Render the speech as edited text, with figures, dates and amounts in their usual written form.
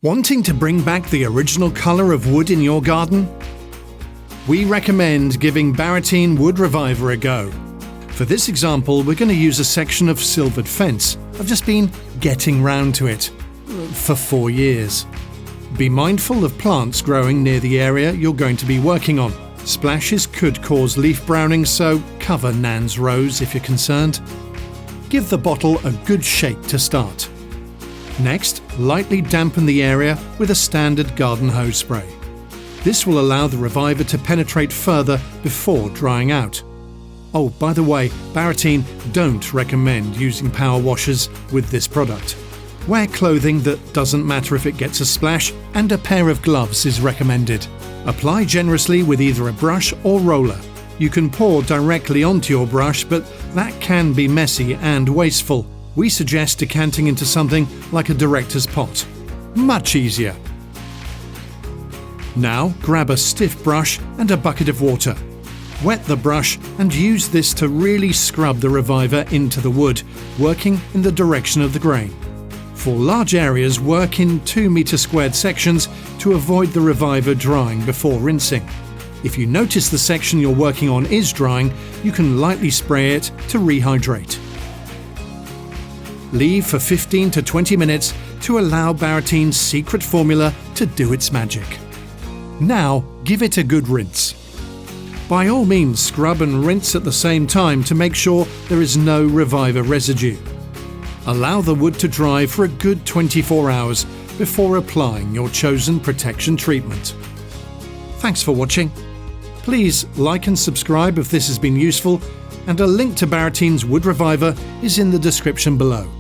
Wanting to bring back the original colour of wood in your garden? We recommend giving Barrettine Wood Reviver a go. For this example, we're going to use a section of silvered fence. I've just been getting round to it for 4 years. Be mindful of plants growing near the area you're going to be working on. Splashes could cause leaf browning, so cover Nan's rows if you're concerned. Give the bottle a good shake to start. Next, lightly dampen the area with a standard garden hose spray. This will allow the reviver to penetrate further before drying out. Oh, by the way, Barrettine don't recommend using power washers with this product. Wear clothing that doesn't matter if it gets a splash, and a pair of gloves is recommended. Apply generously with either a brush or roller. You can pour directly onto your brush, but that can be messy and wasteful. We suggest decanting into something like a director's pot. Much easier. Now grab a stiff brush and a bucket of water. Wet the brush and use this to really scrub the reviver into the wood, working in the direction of the grain. For large areas, work in 2 meter squared sections to avoid the reviver drying before rinsing. If you notice the section you're working on is drying, you can lightly spray it to rehydrate. Leave for 15 to 20 minutes to allow Barrettine's secret formula to do its magic. Now give it a good rinse. By all means, scrub and rinse at the same time to make sure there is no reviver residue. Allow the wood to dry for a good 24 hours before applying your chosen protection treatment. Thanks for watching. Please like and subscribe if this has been useful, and a link to Barrettine's Wood Reviver is in the description below.